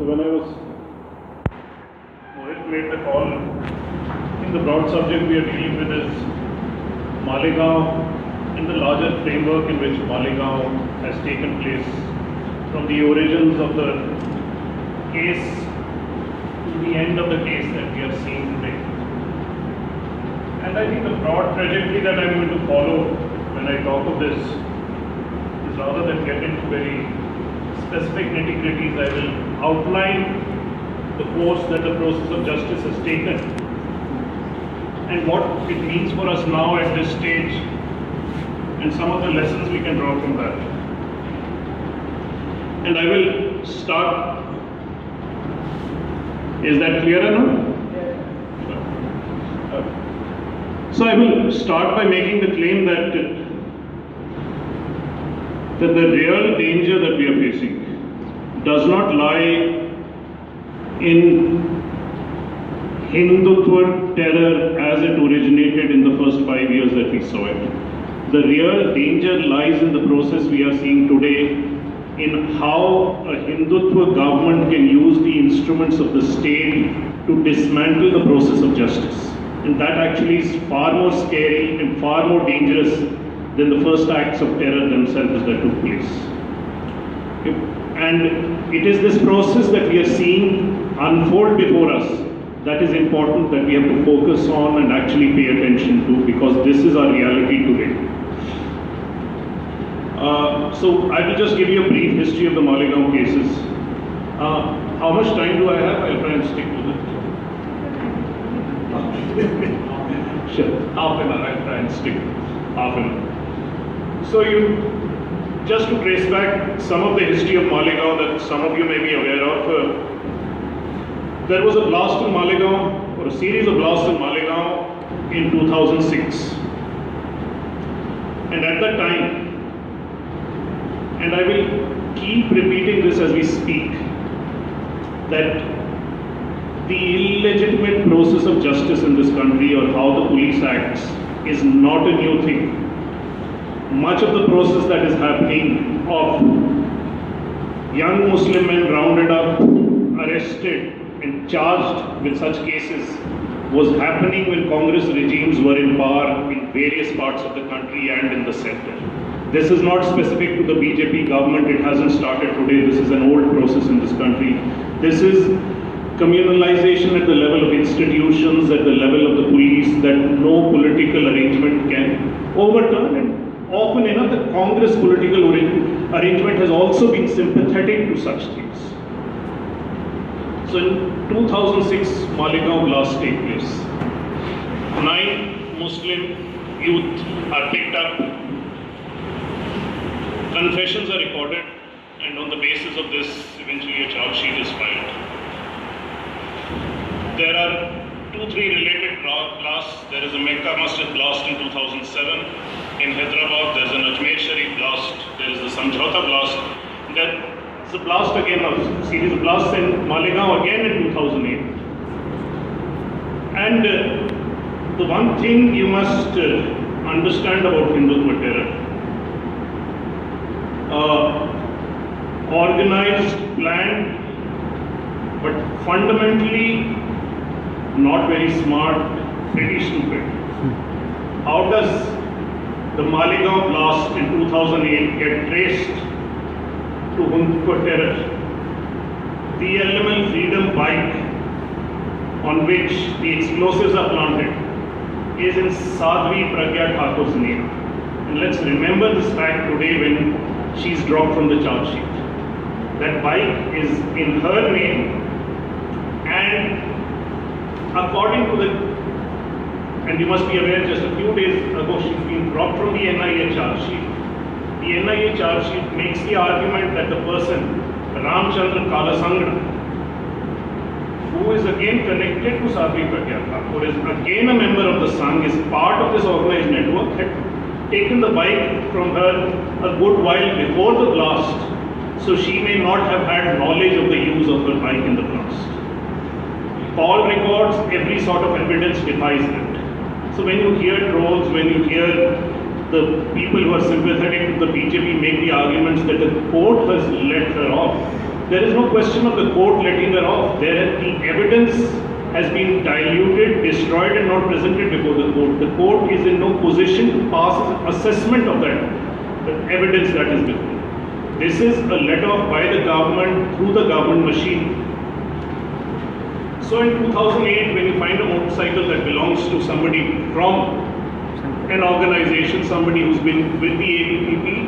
So when I was Mohit made the call, in the broad subject we are dealing with is Malegaon in the larger framework in which Malegaon has taken place from the origins of the case to the end of the case that we are seeing today. And I think the broad trajectory that I'm going to follow when I talk of this is, rather than get into very specific nitty-gritties, I will outline the course that the process of justice has taken and what it means for us now at this stage and some of the lessons we can draw from that. And I will start. Is that clearer now? So I will start by making the claim that the real danger that we are facing does not lie in Hindutva terror as it originated in the first 5 years that we saw it. The real danger lies in the process we are seeing today, in how a Hindutva government can use the instruments of the state to dismantle the process of justice. And that actually is far more scary and far more dangerous than the first acts of terror themselves that took place. And it is this process that we are seeing unfold before us that is important, that we have to focus on and actually pay attention to, because this is our reality today. So I will just give you a brief history of the Malegaon cases. How much time do I have? I'll try and stick to it. Sure, half an hour. I'll try and stick half an hour. So just to trace back some of the history of Malegaon that some of you may be aware of, there was a blast in Malegaon, or a series of blasts in Malegaon in 2006. And at that time, and I will keep repeating this as we speak, that the illegitimate process of justice in this country, or how the police acts, is not a new thing. Much of the process that is happening of young Muslim men rounded up, arrested and charged with such cases was happening when Congress regimes were in power in various parts of the country and in the center. This is not specific to the BJP government. It hasn't started today. This is an old process in this country. This is communalization at the level of institutions, at the level of the police, that no political arrangement can overturn. And often enough, the Congress political arrangement has also been sympathetic to such things. So in 2006, Malegaon blast take place. 9 Muslim youth are picked up. Confessions are recorded, and on the basis of this, eventually a charge sheet is filed. There are 2-3 related blasts. There is a Mecca Masjid blast in 2007. In Hyderabad, there is an Ajmer Sharif blast. There is the Samjhauta blast. There is a blast again, a series of blasts in Malegaon again in 2008. And the one thing you must understand about Hindutva terror, organized, planned, but fundamentally not very smart, pretty stupid. How does the Malegaon blast in 2008 get traced to Hindutva terror? The LML Freedom bike on which the explosives are planted is in Sadhvi Pragya Thakur's name. And let's remember this fact today when she's dropped from the charge sheet. That bike is in her name, and according to and you must be aware, just a few days ago she's been dropped from the NIA charge sheet. The NIA charge sheet makes the argument that the person, Ramchandra Kalasangra, who is again connected to Sadhvi Pragya Thakur, is again a member of the Sangh, is part of this organized network, had taken the bike from her a good while before the blast, so she may not have had knowledge of the use of her bike in the blast. Call records, every sort of evidence defies that. So when you hear trolls, when you hear the people who are sympathetic to the BJP make the arguments that the court has let her off, there is no question of the court letting her off. The evidence has been diluted, destroyed, and not presented before the court. The court is in no position to pass an assessment of that, the evidence that is before. This is a let-off by the government through the government machine. So in 2008, when you find a motorcycle that belongs to somebody from an organization, somebody who's been with the ABPP,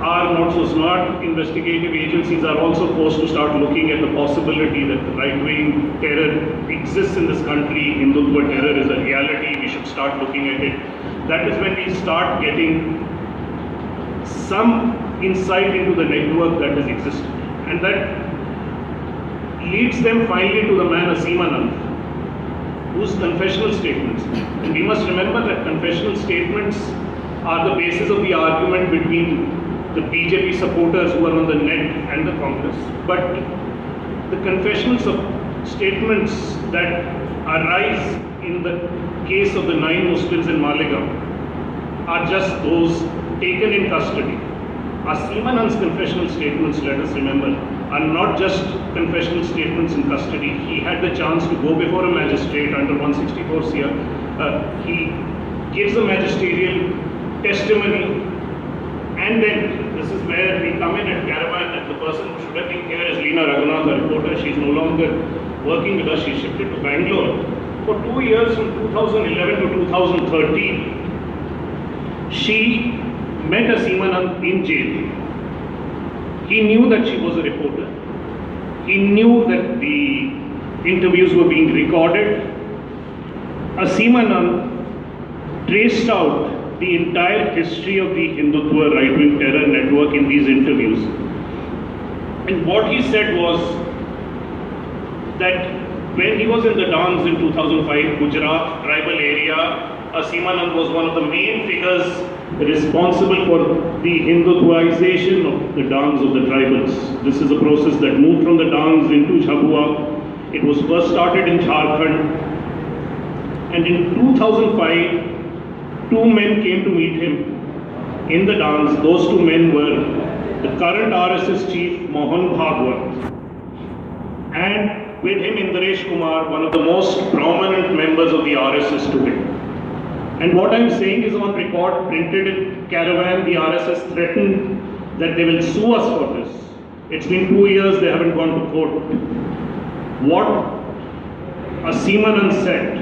are not so smart. Investigative agencies are also forced to start looking at the possibility that right-wing terror exists in this country. Hindutva terror is a reality. We should start looking at it. That is when we start getting some insight into the network that has existed. And that leads them finally to the man Aseem Anand, whose confessional statements, and we must remember that confessional statements are the basis of the argument between the BJP supporters who are on the net and the Congress. But the confessional statements that arise in the case of the 9 Muslims in Malegaon are just those taken in custody. Aseem Anand's confessional statements, let us remember, are not just confessional statements in custody. He had the chance to go before a magistrate under 164 CR. He gives a magisterial testimony, and then this is where we come in at Carvan, that the person who should have been here is Leena Raghunath, a reporter. She is no longer working with us. She shifted to Bangalore. For 2 years, from 2011 to 2013, she met Aseem Anand in jail. He knew that she was a reporter. He knew that the interviews were being recorded. Aseem Anand traced out the entire history of the Hindutva right-wing terror network in these interviews. And what he said was that when he was in the dance in 2005, Gujarat tribal area, Aseem Anand was one of the main figures responsible for the Hindutvaization of the dance of the tribals. This is a process that moved from the dance into Jhabua. It was first started in Jharkhand. And in 2005, 2 men came to meet him in the dance. Those 2 men were the current RSS chief, Mohan Bhagwat, and with him Indaresh Kumar, one of the most prominent members of the RSS today. And what I'm saying is on record, printed in Carvan. The RSS threatened that they will sue us for this. It's been 2 years, they haven't gone to court. What Aseem Anand said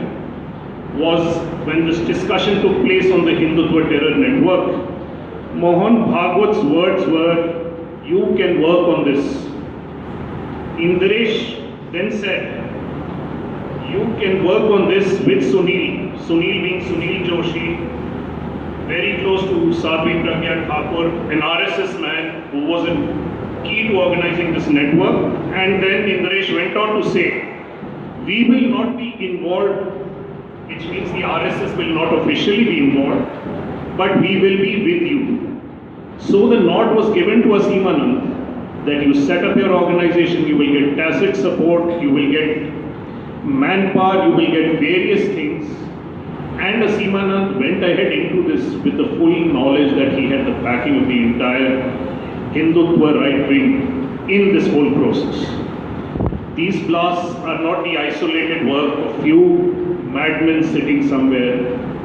was, when this discussion took place on the Hindutva terror network, Mohan Bhagwat's words were, "You can work on this." Indaresh then said, "You can work on this with Sunil." Sunil being Sunil Joshi, very close to Sadhvi Pragya Thakur, an RSS man who was key to organizing this network. And then Indaresh went on to say, "We will not be involved," which means the RSS will not officially be involved, "but we will be with you." So the nod was given to Aseem Anand that you set up your organization, you will get tacit support, you will get manpower, you will get various things. And Aseem Anand went ahead into this with the full knowledge that he had the backing of the entire Hindutva right wing in this whole process. These blasts are not the isolated work of few madmen sitting somewhere.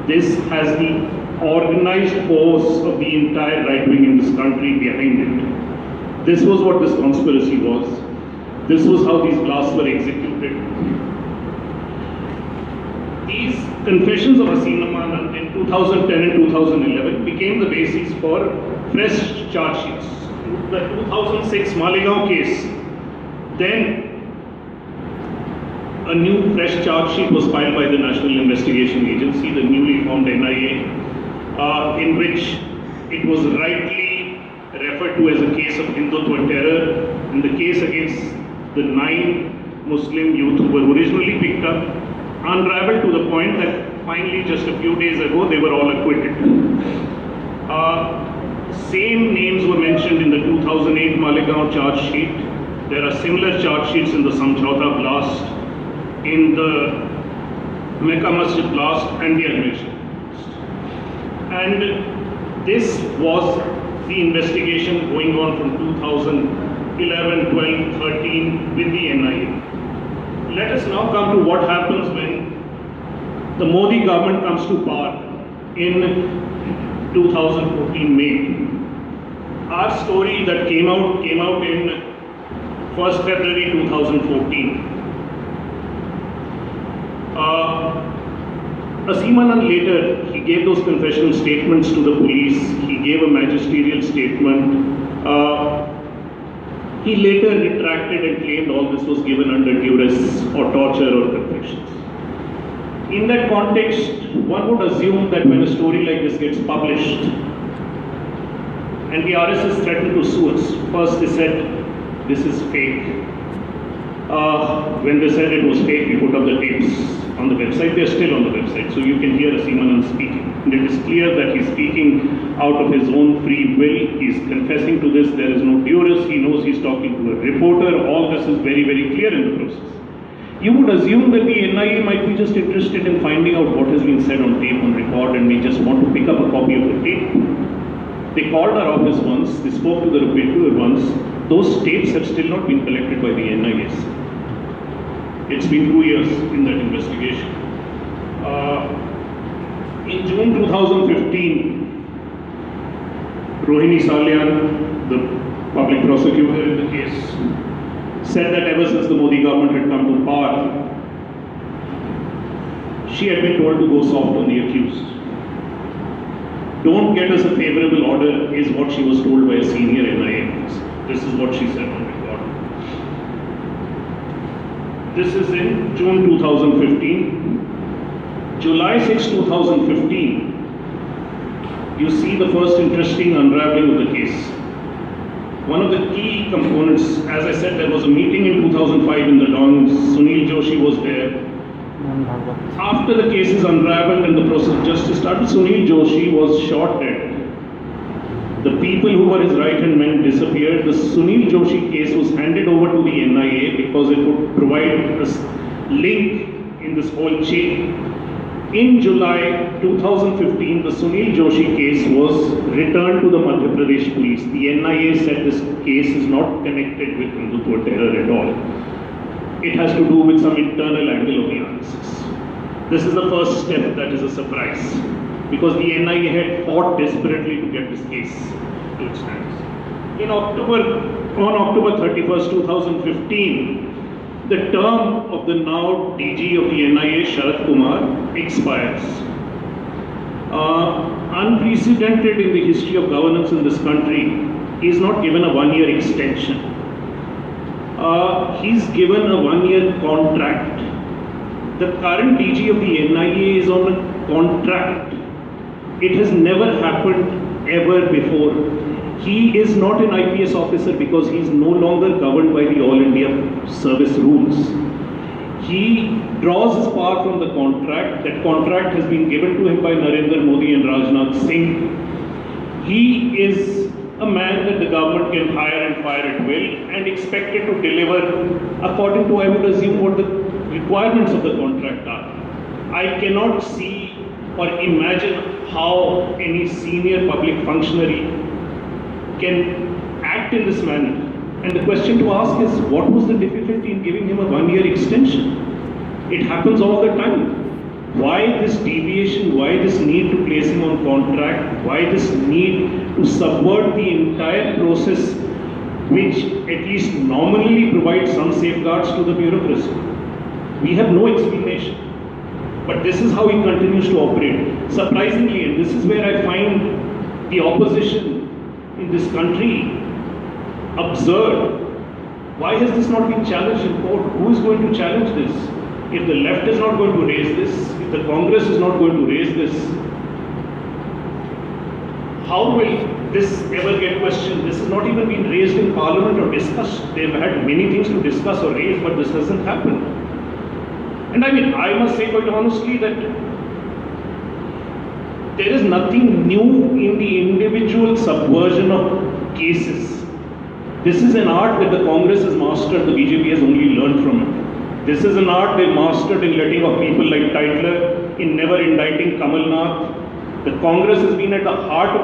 This has the organized force of the entire right wing in this country behind it. This was what this conspiracy was. This was how these blasts were executed. These confessions of Aseem Anand in 2010 and 2011 became the basis for fresh charge sheets. The 2006 Malegaon case, then a new fresh charge sheet was filed by the National Investigation Agency, the newly formed NIA, in which it was rightly referred to as a case of Hindutva terror, and the case against the 9 Muslim youth who were originally picked up unraveled to the point that finally just a few days ago they were all acquitted. Same names were mentioned in the 2008 Malegaon charge sheet. There are similar charge sheets in the Samjhauta blast, in the Mecca Masjid blast and the Admission. And this was the investigation going on from 11, 12, 13 with the NIA. Let us now come to what happens when the Modi government comes to power in 2014 May. Our story that came out in 1st February 2014. Asimanand later, he gave those confessional statements to the police. He gave a magisterial statement. He later retracted and claimed all this was given under duress or torture or confessions. In that context, one would assume that when a story like this gets published, and the RSS threatened to sue us, first they said, this is fake. When they said it was fake, we put up the tapes on the website. They're still on the website, so you can hear Asimanand speaking. And it is clear that he's speaking out of his own free will. He's confessing to this. There is no duress. He knows he's talking to a reporter. All this is very, very clear in the process. You would assume that the NIA might be just interested in finding out what has been said on tape, on record, and they just want to pick up a copy of the tape. They called our office once. They spoke to the reporter once. Those tapes have still not been collected by the NIA. It's been 2 years in that investigation. In June 2015, Rohini Salyan, the public prosecutor in the case, said that ever since the Modi government had come to power, she had been told to go soft on the accused. Don't get us a favorable order is what she was told by a senior NIA officer. This is what she said on record. This is in June 2015. July 6, 2015, you see the first interesting unraveling of the case. One of the key components, as I said, there was a meeting in 2005 in the Dons. Sunil Joshi was there. After the case is unraveled and the process of justice started, Sunil Joshi was shot dead. The people who were his right-hand men disappeared. The Sunil Joshi case was handed over to the NIA because it would provide a link in this whole chain. In July 2015, the Sunil Joshi case was returned to the Madhya Pradesh police. The NIA said this case is not connected with Hindutva terror at all. It has to do with some internal angle of the RSS. This is the first step that is a surprise, because the NIA had fought desperately to get this case to its hands. On October 31st, 2015, the term of the now DG of the NIA, Sharad Kumar, expires. Unprecedented in the history of governance in this country, he is not given a one-year extension. He's given a one-year contract. The current DG of the NIA is on a contract. It has never happened ever before. He is not an IPS officer because he is no longer governed by the All India service rules. He draws his power from the contract. That contract has been given to him by Narendra Modi and Rajnath Singh. He is a man that the government can hire and fire at will and expected to deliver according to, I would assume, what the requirements of the contract are. I cannot see or imagine how any senior public functionary can act in this manner. And the question to ask is, what was the difficulty in giving him a one-year extension? It happens all the time. Why this deviation? Why this need to place him on contract? Why this need to subvert the entire process, which at least nominally provides some safeguards to the bureaucracy? We have no explanation. But this is how he continues to operate. Surprisingly, and this is where I find the opposition in this country absurd. Why has this not been challenged in court? Who is going to challenge this? If the left is not going to raise this, if the Congress is not going to raise this, how will this ever get questioned? This has not even been raised in Parliament or discussed. They've had many things to discuss or raise, but this hasn't happened. And I mean, I must say quite honestly that there is nothing new in the individual subversion of cases. This is an art that the Congress has mastered, the BJP has only learned from it. This is an art they mastered in letting off people like Tytler, in never indicting Kamal Nath. The Congress has been at the heart of